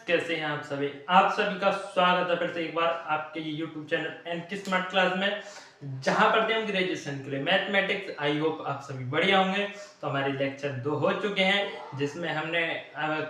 कैसे हैं आप सभी का स्वागत है फिर से एक बार आपके YouTube channel NK smart class में, जहां पढ़ते हैं हम ग्रेजुएशन के लिए मैथमेटिक्स। आई होप आप सभी बढ़िया होंगे। तो हमारे लेक्चर 2 हो चुके हैं, जिसमें हमने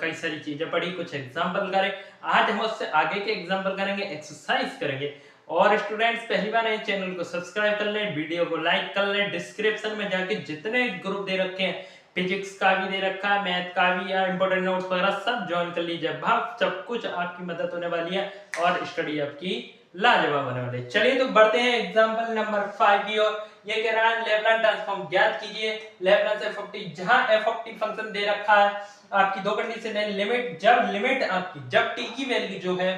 कई सारी चीजें पढ़ी, कुछ एग्जाम्पल करे। आज हम उससे आगे के एग्जाम्पल करेंगे, एक्सरसाइज करेंगे। और स्टूडेंट्स पहली बार नए चैनल को सब्सक्राइब कर लें, वीडियो को लाइक कर लें। डिस्क्रिप्शन में जाके जितने ग्रुप दे रखे हैं, फिजिक्स का भी दे रखा है, मैथ का भी, या इंपॉर्टेंट नोट्स वगैरह सब ज्वाइन कर लीजिए। भाव सब कुछ आपकी मदद होने वाली है और स्टडी आपकी लाजवाब होने वाली है। चलिए तो बढ़ते हैं एग्जांपल नंबर 5 की ओर। ये कह रहा है लेप्लान ट्रांसफॉर्म ज्ञात कीजिए। लेप्लान एफ ऑफ टी, जहां एफ ऑफ टी फंक्शन दे रखा है, आपकी दो कंडीशन है। लिमिट आपकी जब टी की वैल्यू जो है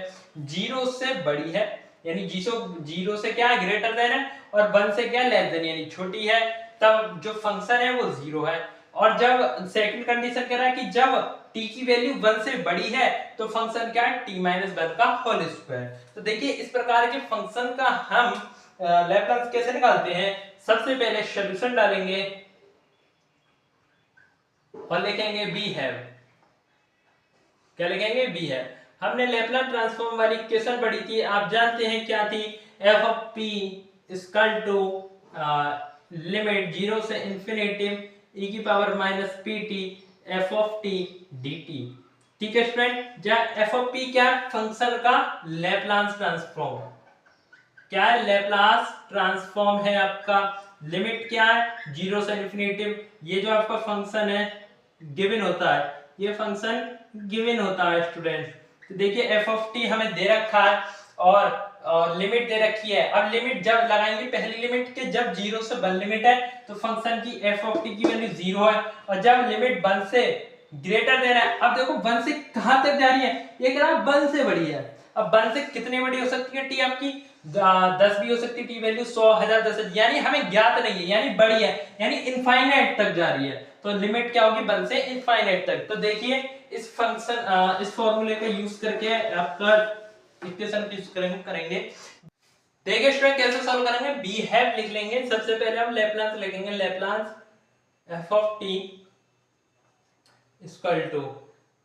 0 से बड़ी है, यानी 0 से क्या है ग्रेटर देन है, और 1 से क्या लेस देन यानी छोटी है, तब जो फंक्शन है वो 0 है। और जब सेकंड कंडीशन कह रहा है कि जब t की वैल्यू 1 से बड़ी है तो फंक्शन क्या है t-1 का होल स्क्वायर। तो देखिए इस प्रकार के फंक्शन का हम लैप्लास कैसे निकालते हैं। सबसे पहले सॉल्यूशन डालेंगे और लिखेंगे बी हैव। क्या लिखेंगे? Be have. हमने लैप्लास ट्रांसफॉर्म वाली इक्वेशन पढ़ी थी, आप जानते हैं क्या थी। f of p equal to limit 0 से इंफिनिटी e की power minus pt f of t dt। ठीक है स्टूडेंट, जहां f ऑफ p क्या है? फंक्शन का लैप्लास ट्रांसफॉर्म। क्या है? लैप्लास ट्रांसफॉर्म है आपका। लिमिट क्या है? 0 से इंफिनिटी। ये जो आपका फंक्शन है गिवन होता है, ये फंक्शन गिवन होता है स्टूडेंट। तो देखिए f ऑफ t हमें दे रखा है और लिमिट दे रखी है। अब लिमिट जब लगाएंगे, पहली लिमिट के जब 0 से 1 लिमिट है तो फंक्शन की f ऑफ t की वैल्यू 0 है, और जब लिमिट 1 से ग्रेटर देना है। अब देखो 1 से कहां तक जा रही है, ये कह रहा है 1 से बड़ी है। अब 1 से कितनी बड़ी हो सकती है t आपकी? 10 भी हो सकती है t वैल्यू, 100, 1000, 10,000, यानी हमें ज्ञात नहीं है, यानी बड़ी है, यानी इनफाइनाइट तक जा रही है। तो लिमिट क्या होगी? 1 से इनफाइनाइट तक। तो देखिए इस फंक्शन इस फॉर्मूले का यूज करके आपका इक्वेशन यूज करेंगे। देखिए स्टूडेंट कैसे सॉल्व करेंगे। बी हैव लिख लेंगे। सबसे पहले हम लैप्लास लिखेंगे। Laplace F of T equal to,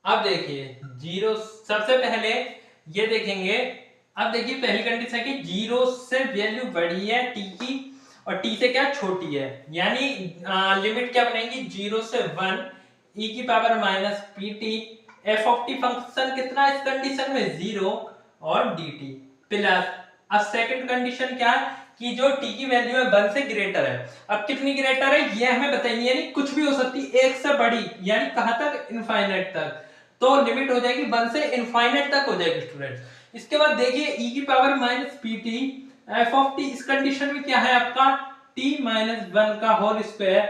अब देखिए 0, सबसे पहले ये देखेंगे। अब देखिए पहली कंडीशन की 0 से वैल्यू बड़ी है t की और t से क्या छोटी है, यानी लिमिट क्या बनेगी? 0 से 1 e की power minus pt f of t function कितना इस कंडीशन में? 0 और dt प्लस। अब सेकंड कंडीशन क्या है कि जो t की वैल्यू है 1 से ग्रेटर है। अब कितनी ग्रेटर है ये हमें बताइए, यानी कुछ भी हो सकती है 1 से बड़ी, यानी कहां तक? इनफाइनाइट तक। तो लिमिट हो जाएगी 1 से इनफाइनाइट तक हो जाएगी स्टूडेंट्स। इसके बाद देखिए e की power minus pt f of t इस कंडीशन में क्या है आपका? t-1 का होल स्क्वायर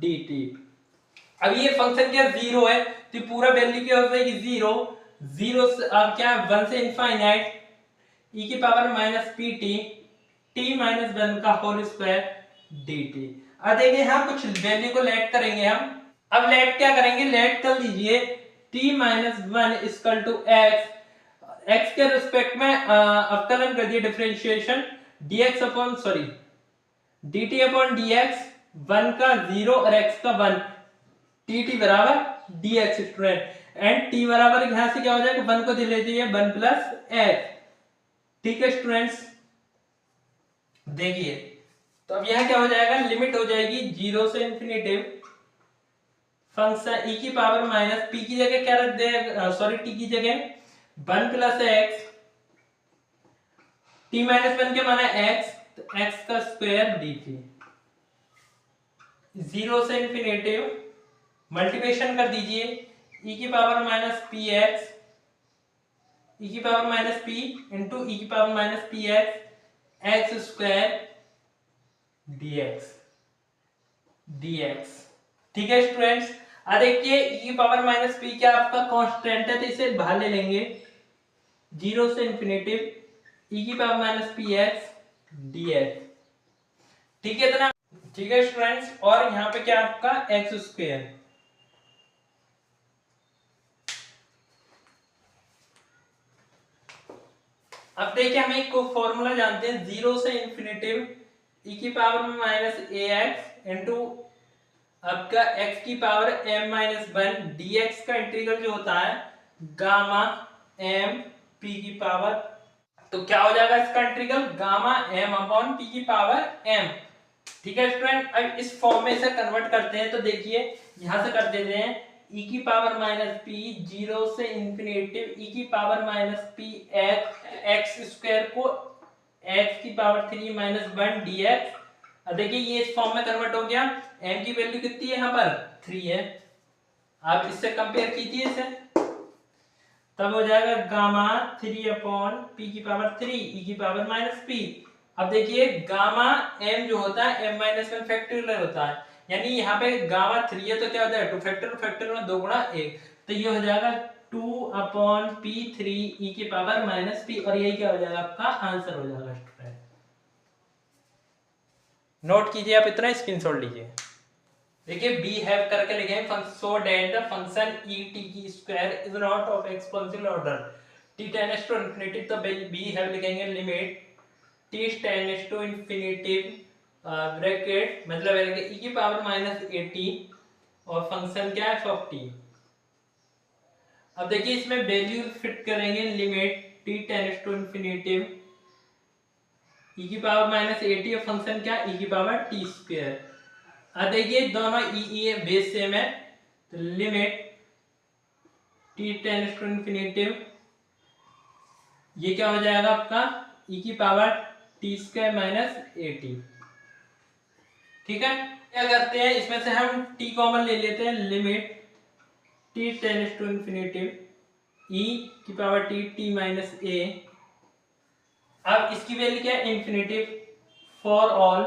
dt। अब ये फंक्शन क्या 0 है तो पूरा वैल्यू क्या हो जाएगी? 0 से अब क्या 1 से इनफाइनाइट e की पावर माइनस pt t-1 का होल स्क्वायर dt। अब देखिए यहाँ कुछ वैल्यू को लेट करेंगे हम। अब लेट क्या करेंगे? लेट कर लीजिए t-1 इक्वल टू x के रिस्पेक्ट में अवकलन कर दिए, differentiation dx upon dt upon dx, 1 का 0 और x का 1, dt बराबर dx स्टूडेंट। एंड t बराबर यहां से क्या हो जाएगा? 1 को ले लीजिए 1 प्लस x। ठीक है स्टूडेंट्स, देखिए तो अब यह क्या हो जाएगा? लिमिट हो जाएगी 0 से इंफिनिटी फंक्शन e की पावर माइनस p की जगह क्या रख दे, t की जगह 1 प्लस x, t-1 के माना x, तो x का स्क्वायर dt। 0 से इंफिनिटी मल्टीप्लिकेशन कर दीजिए e की पावर माइनस px, e की power minus p into e की power minus px x square dx। ठीक है स्टूडेंट्स, अब देखिए e की पावर माइनस p क्या आपका कांस्टेंट है, तो इसे बाहर ले लेंगे। 0 से इंफिनिटी e की पावर माइनस px dx। ठीक है इतना? ठीक है स्टूडेंट्स, और यहाँ पे क्या आपका x स्क्वायर। अब देखिए हम एक फॉर्मूला जानते हैं, 0 से इंफिनिटी e की पावर में माइनस ax इंटू आपका x की पावर m-1 dx का इंटीग्रल जो होता है गामा एम पी की पावर, तो क्या हो जाएगा इसका integral, gamma M upon P की पावर एम। ठीक है स्टूडेंट, अब इस फॉर्म में इसे कन्वर्ट करते हैं, तो देखिए यहां से कर देते हैं e की पावर माइनस पी, 0 से इंफिनिटी e की power minus P x square को x की पावर 3 माइनस 1 dx। अब देखिए ये इस फॉर्म में कन्वर्ट हो गया, m की वैल्यू कितनी है यहाँ पर 3 है, आप इससे कंपेयर कीजिए इसे, तब हो जाएगा गामा 3 अपॉन पी की पावर 3 ई की पावर माइनस पी। अब देखिए गामा m जो होता है m माइनस 1 फैक्टोरियल होता है, यानी यहाँ पे गामा 3 है तो क्या हो जाएगा 2 फैक्टोरियल, फैक्टोरियल में 2 गुणा 1, तो ये हो जाएगा 2 अपॉन पी 3 ई की पावर माइनस पी, और यही क्या हो जाएगा आपका आंसर हो जाएगा स्टूडेंट। नोट कीजिए, आप इतना स्क्रीनशॉट लीजिए। देखिए बी हैव करके लिखे so that the function e t की square is not of exponential order t tends to infinity, तो बी हैव लिखेंगे limit T tends to infinity bracket मतलब है कि e की पावर माइनस 80 और फंक्शन क्या है ऑफ टी। अब देखिए इसमें वैल्यू फिट करेंगे, limit T tends to infinity e की पावर माइनस 80 और फंक्शन क्या e की पावर टी स्क्वायर। अब देखिए दोनों ई बेस सेम है, तो limit T tends to infinity, ये क्या हो जाएगा आपका e की पावर टी स्क्वायर माइनस 80। ठीक है, क्या करते हैं इसमें से हम t कॉमन ले लेते हैं, limit t tends to infinity e की power t t minus a। अब इसकी वैल्यू क्या है infinity, for all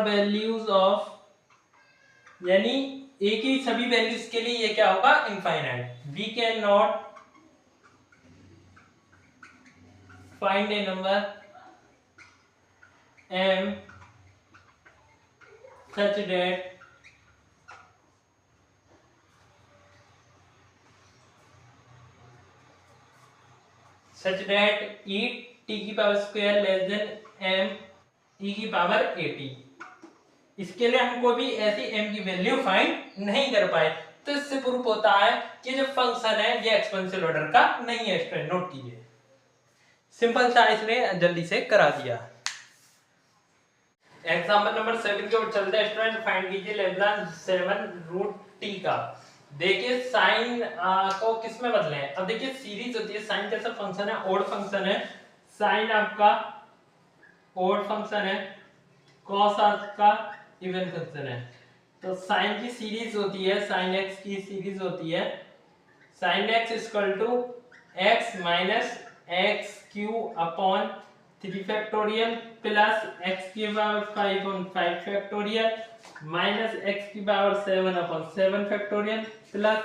values of, यानी a की सभी वैल्यूज के लिए ये क्या होगा infinite. We can not find a number m such that e t की power square less than m e की पावर 80। इसके लिए हमको भी ऐसी m की वैल्यू फाइंड नहीं कर पाए, तो इससे प्रूफ होता है कि जो फंक्शन है ये एक्सपोनेंशियल ऑर्डर का नहीं है स्टूडेंट। नोट कीजिए, सिंपल सा इसने जल्दी से करा दिया। एग्जांपल नंबर 7 के ऊपर चलते हैं स्टूडेंट, फाइंड कीजिए लेब्लान 7 रूट टी का। देखिए साइन को किस में बदले हैं, अब देखिए सीरीज होती है, साइन कैसा फंक्शन है, ओड फंक्शन है, साइन आपका ओड फंक्शन है, कॉस आपका इवन फंक्शन है। तो साइन की सीरीज होती है, साइन एक्स की सीरीज होती है, sine x equal to x minus x cube upon 3 factorial plus x की power 5 on 5 factorial minus x की power 7 upon 7 factorial plus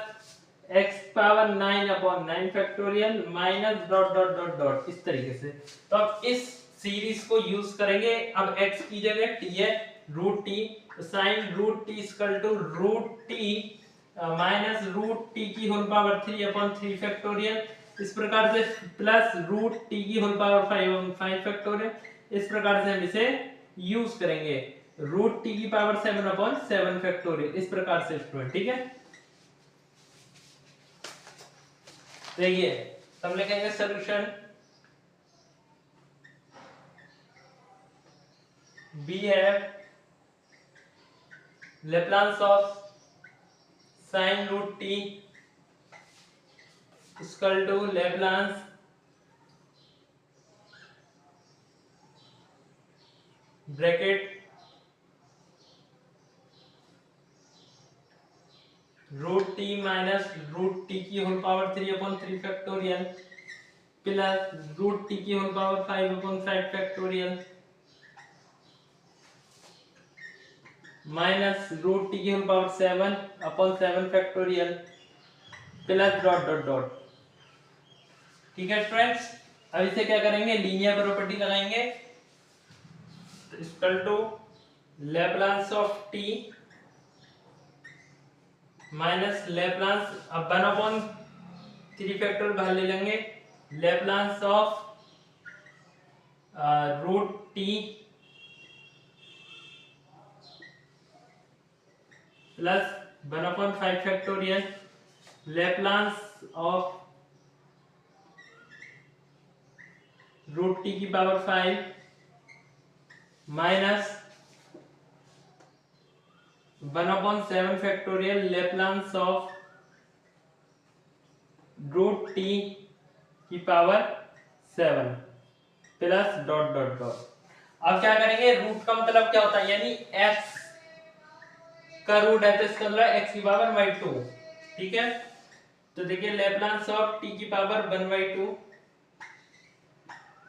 x power 9 upon 9 factorial minus dot dot dot dot, इस तरीके से। तो अब इस सीरीज को use करेंगे, अब x की जगह t है रूट टी, तो sine root t equal to root t minus root t की होल पावर 3 अपॉन 3 फैक्टोरियल, इस प्रकार से प्लस रूट टी की होल पावर 5 अपॉन 5 फैक्टोरियल, इस प्रकार से हम इसे यूज करेंगे, रूट टी की पावर 7 अपॉन 7 फैक्टोरियल, इस प्रकार से स्टूडेंट। ठीक है, देखिए हम लिखेंगे solution we have Laplace of sin root t equal to Laplace bracket root t minus root t की whole power 3 upon 3 factorial plus root t की whole power 5 upon 5 factorial minus root t की whole power 7 upon 7 factorial plus dot dot dot. ठीक है students, अब इसे क्या करेंगे, linear property लगाएंगे, equal to Laplace of t minus Laplace, अब 1 अपॉन 3 फैक्टोरियल बाहर ले लेंगे, Laplace of root t plus 1 upon 5 factorial Laplace of root t की power 5 minus 1/7 factorial Laplace of root t की power 7 plus dot dot dot. अब क्या करेंगे, root का मतलब क्या होता है, यानी x का रूट है तो इसका मतलब x की पावर बाई 2। ठीक है, तो देखिए लेप्लास ऑफ t की पावर 1/2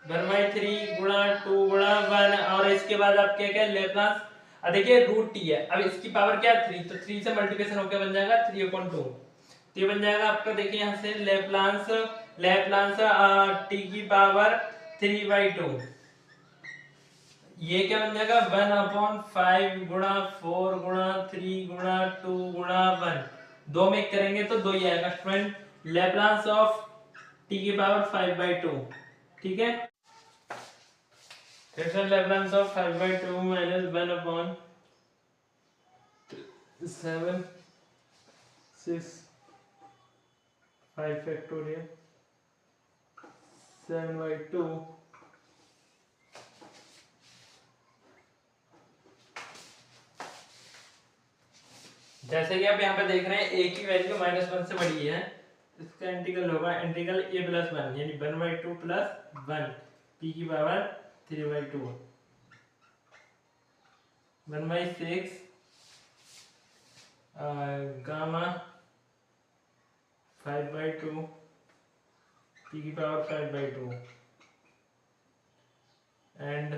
1/3 गुणा 2 गुणा 1, और इसके बाद आप क्या क्या लेप्लास, अब देखिए रूट t है, अब इसकी पावर क्या है 3, तो 3 से मल्टीप्लिकेशन होकर बन जाएगा 3/2। तो ये बन जाएगा आपका, देखिए यहाँ से लेप्लास लेप्लास t की पावर 3/2, ये क्या बन जाएगा 1/5 गुणा 4 गुणा 3 गुणा 2 गुणा 1, दो में करेंगे तो दो ही आएगा स्टूडेंट, लेप्लास ऑफ t की पावर 5/2। ठीक है, फिर लेप्लास ऑफ 5/2 माइनस 1/7 6 5 फैक्टोरियल 7/2 जैसे कि आप यहाँ पे देख रहे हैं a की वैल्यू -1 से बड़ी है, इसका इंटीग्रल होगा इंटीग्रल a + 1 यानी 1/2 + 1 p की पावर 3/2 1/6 गामा 5/2 p की पावर 5/2 एंड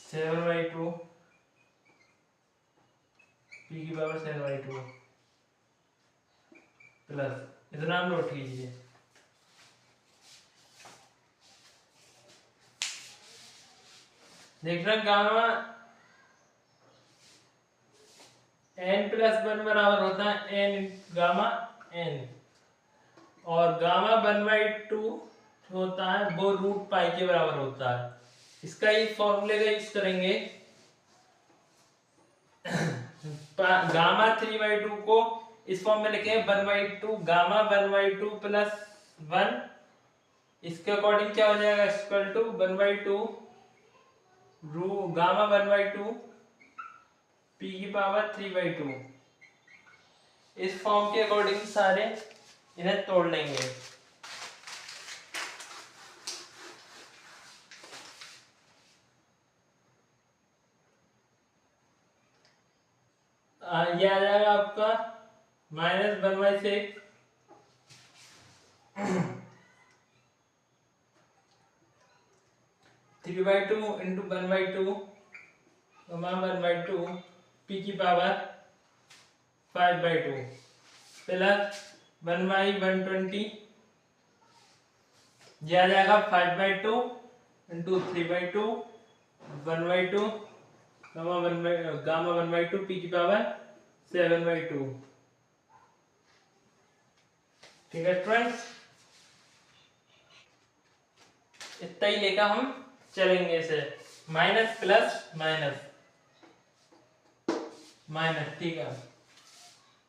7/2 p की पावर 7/2 प्लस, इतना आप नोट कीजिए। देख रहे हैं गामा n+1 बराबर होता है n गामा n, और गामा 1/2 होता है वो रूट पाई के बराबर होता है। इसका ही फॉर्मूले का यूज करेंगे, गामा 3/2 को इस फॉर्म में लिखे 1/2 गामा 1/2 + 1, इसके अकॉर्डिंग क्या हो जाएगा इक्वल टू 1/2 गामा 1/2 p की पावर 3/2। इस फॉर्म के अकॉर्डिंग सारे इन्हें तोड़ लेंगे। ये आ जाएगा आपका -1/6 3/2 इंटू 1/2 1/2 p की पावर 5/2 प्लस 1/120, ये आ जाएगा 5/2 इंटू 3/2 1/2 गामा 1/2 p की पावर 7/2। ठीक है स्टूडेंट्स, इतना ही लेकर हम चलेंगे इसे, माइनस प्लस माइनस माइनस। ठीक है,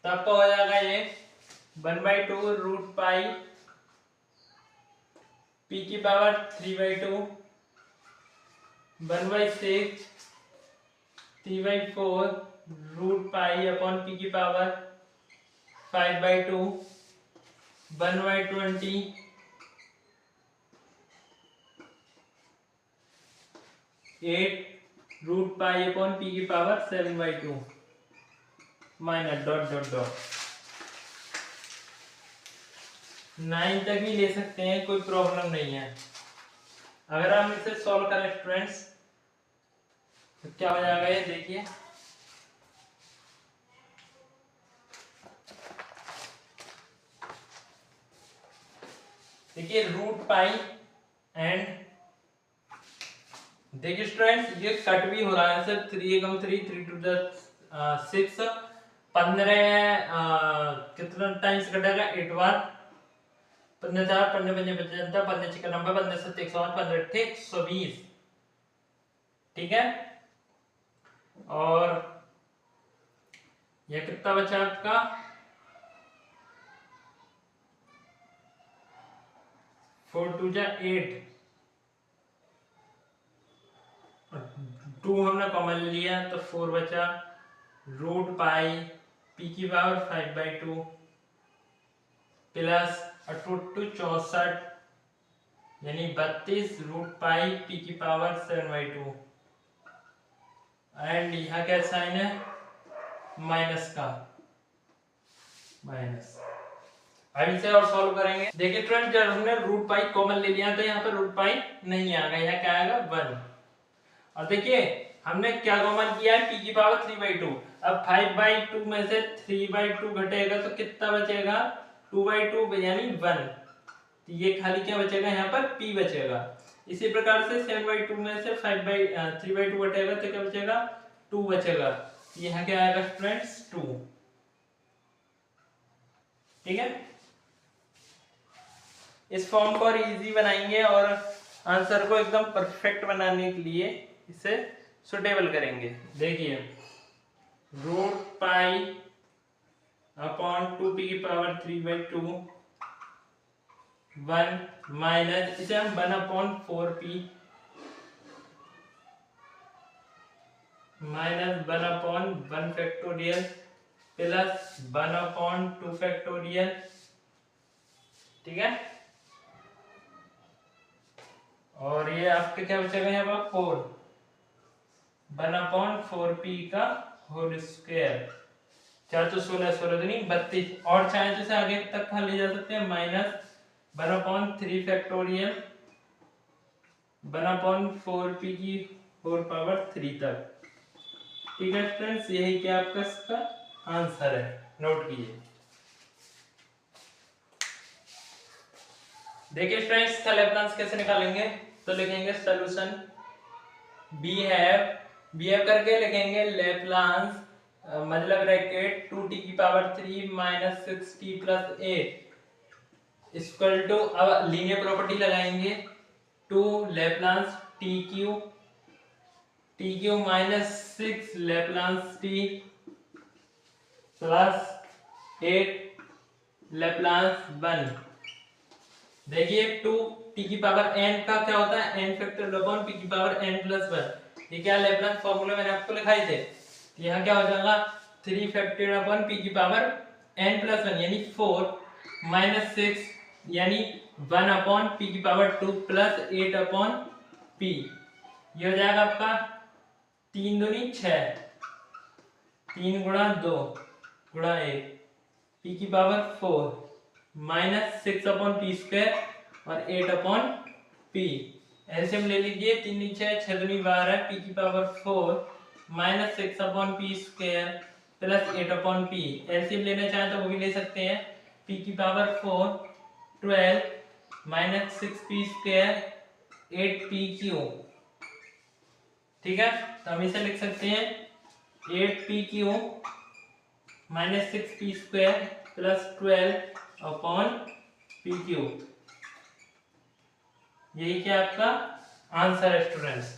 तो आपका हो जाएगा ये 1/2 रूट पाई p की power 3/2 1/6 3/4 root pi upon p की power 5/2 1/20 8 root pi upon p की power 7/2 minus dot dot dot 9 तक भी ले सकते हैं, कोई प्रॉब्लम नहीं है। अगर हम इसे सॉल्व करें स्टूडेंट्स तो क्या हो जाएगा, ये देखिए देखिए रूट पाई एंड देखिए स्टूडेंट्स ये कट भी हो रहा है, सर 3 एकम 3 3 टू द 6 15 कितना टाइम्स कटेगा 8 बार, 15 4 15 5 55 15 6 90 15 7 108 15 ठीक 120। ठीक है, और यह कितना बचा आपका 4 2 जा 8, 2 हमने कॉमन लिया तो 4 बचा, रूट पाई पी की पावर 5/2 प्लस 2 2 64 यानी 32 रूट पाई पी की पावर 7/2 एंड यहाँ क्या साइन है माइनस का, माइनस। अब इसे और सॉल्व करेंगे। देखिए फ्रेंड जब हमने रूट पाई कॉमन ले लिया तो यहाँ पर रूट पाई नहीं आएगा, यहाँ क्या आएगा 1। और देखिए हमने क्या कॉमन किया है p की पावर 3/2। अब 5/2 में से 3/2 घटेगा तो कितना बचेगा 2/2 यानी 1। तो ये खाली क्या बचेगा यहाँ पर p बचेगा। इसी प्रकार से 7/2 में से 3/2 घटेगा तो क्या बचेगा 2 बचेगा। यहाँ क्या आएगा फ्रेंड्स 2। ठीक है, इस फॉर्म को और इजी बनाएंगे और आंसर को एकदम परफेक्ट बनाने के लिए इसे सुटेबल करेंगे। देखिए रूट पाई अपॉन 2p की पावर 3/2 1 माइनस इसे हम 1/4p minus 1/1 factorial plus 1/2 factorial. ठीक है, और ये आपके क्या बचेगा यहाँ पर 4 1/4p का होल स्क्वायर, 4 तो 16 16 नहीं 32, और चाहे तो इसे आगे तक ले जा सकते हैं माइनस 1/3 फैक्टोरियल 1/4p की होल पावर 3 तक। ठीक है फ्रेंड्स, यही क्या आपका इसका आंसर है, नोट कीजिए। देखिए फ्रेंड्स इसका लैप्लास कैसे निकालेंगे, तो लिखेंगे सॉल्यूशन बी हैव करके लिखेंगे लैप्लास मतलब ब्रैकेट 2t की power 3 minus 6t plus 8 equal to, अब लीनियर प्रॉपर्टी लगाएंगे 2 Laplace t cube minus 6 Laplace t plus 8 Laplace 1। देखिए 2t की पावर n का क्या होता है n फैक्टोरियल अपॉन p की पावर n प्लस 1। ये क्या लैप्लास फॉर्मूला मैंने आपको लिखाए थे। तो यहाँ क्या हो जाएगा 3 फैक्टोरियल अपॉन p की पावर n प्लस 1 यानी 4 माइनस 6 यानी 1 अपॉन p की पावर 2 प्लस 8 अपॉन p। ये हो जाएगा आपका 3 दूनी 6, 3 गुणा 2 गुणा 1 p की power 4 minus 6 upon P square और 8 अपॉन पी। एलसीएम ले लीजिए 3 नीचे 6 दूनी 12 पी की power 4 minus 6 upon P square plus 8 upon P. LCM लेना चाहें तो वो भी ले सकते हैं, पी की power 4 12 minus 6 P square 8 P Q. ठीक है, तो हम इसे लिख सकते हैं 8 P Q minus 6 P square plus 12 upon P Q. यही क्या आपका आंसर है स्टूडेंट्स,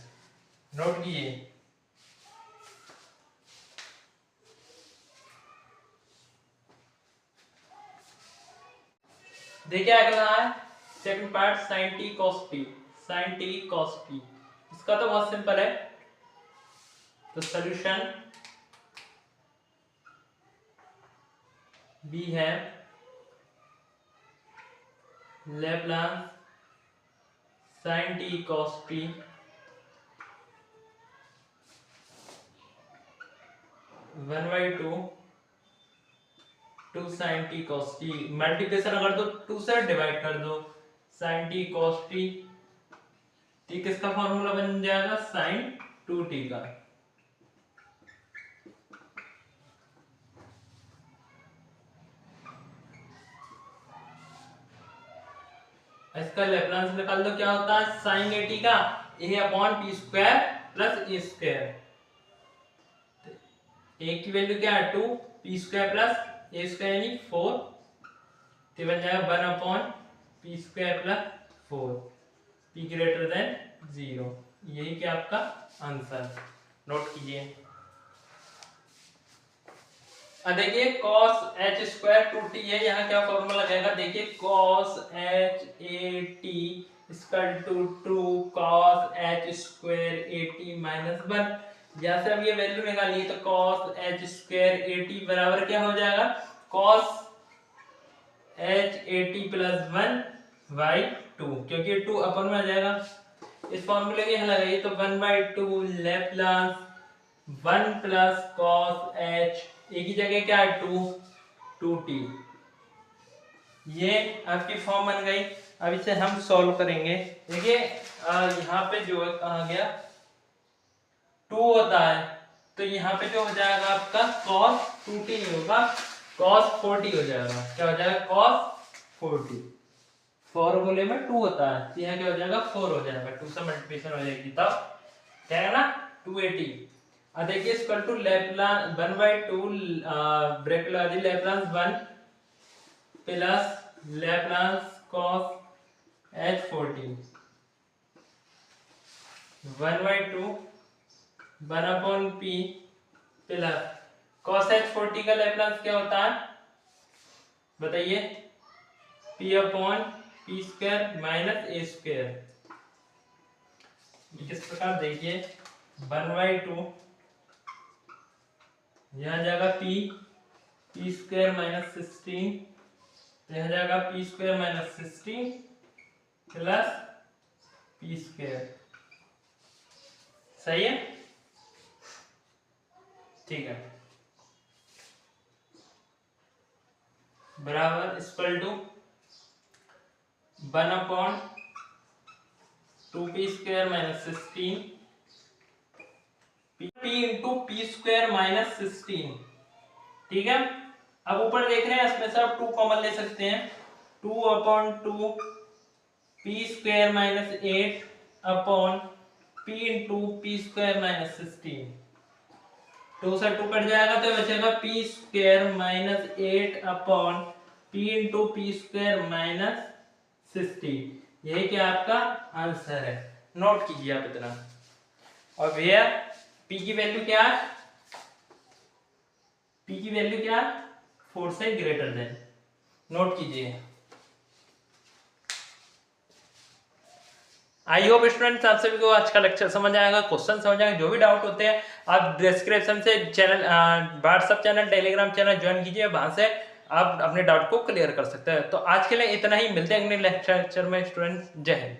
नोट कीजिए। देखिए अगला है second part sin t cos t। sin t cos t इसका तो बहुत सिंपल है। तो सॉल्यूशन बी है Laplace sin t cos t 1/2 2 sin t cos t। Multiplication अगर तो 2 से डिवाइड कर दो sin t cos t, t किसका फॉर्मूला बन जाएगा sin 2t का। इसका लैप्लास निकाल दो, क्या होता है sin at का a upon p square plus a square. a की वैल्यू क्या है 2, p square plus a square यानी 4, तो बन जाएगा 1 upon p square plus 4 p greater than 0। यही क्या आपका आंसर, नोट कीजिए। अब देखिए cos h स्क्वायर 2t है, यहाँ क्या फॉर्मूला लगेगा, देखिए cos h a t equal to 2 cos h square a t minus 1। यहाँ से अब ये वैल्यू निकालिए तो cos h square a t बराबर क्या हो जाएगा, cos h a t plus 1 by 2, क्योंकि 2 अपन में आ जाएगा। इस फॉर्मूले के यहाँ लगाइए तो 1 by 2 Laplace 1 plus cos H, एक ही जगह क्या है 2t। ये आपकी फॉर्म बन गई। अब इसे हम सॉल्व करेंगे। देखिए यहाँ पे जो कहा गया 2 होता है, तो यहाँ पे जो हो जाएगा आपका cos 2t नहीं होगा, cos 4t हो जाएगा। क्या हो जाएगा, cos 4t। फॉर्मूले में 2 होता है, तो यहाँ क्या हो जाएगा 4 हो जाएगा, 2 से मल्टीप्लिकेशन हो जाएगी, तब क्या है ना 280। अब देखिए equal to Laplace 1 by 2 bracket लगा दी, Laplace 1 plus Laplace cos h 40 1 by 2 1 upon p plus cos h 40 का लेप्लास क्या होता है बताइए, p upon p square minus a square. किस प्रकार देखिए 1 बाई 2 यहाँ जाएगा p स्क्वायर माइनस 16, यहाँ जाएगा p square minus 16 plus p square. सही है, ठीक है, बराबर equal to 1 upon 2p square minus 16 p into p square minus 16। ठीक है, अब ऊपर देख रहे हैं, इसमें से आप 2 कॉमन ले सकते हैं, 2 upon 2 P square minus 8 upon p into p square minus 16। 2 से 2 कट जाएगा तो बचेगा p square minus 8 upon p into p square minus 16। यही क्या आपका आंसर है, नोट कीजिए आप इतना। और भैया p की वैल्यू क्या है, p की वैल्यू क्या है 4 से ग्रेटर देन, नोट कीजिए। आई होप स्टूडेंट्स आप सभी को आज का लेक्चर समझ आएगा, क्वेश्चन समझ आएगा। जो भी डाउट होते हैं आप डिस्क्रिप्शन से channel WhatsApp channel Telegram channel join कीजिए, वहां से आप अपने डाउट को क्लियर कर सकते हैं। तो आज के लिए इतना ही, मिलते हैं अगले लेक्चर में स्टूडेंट्स। जय हिंद।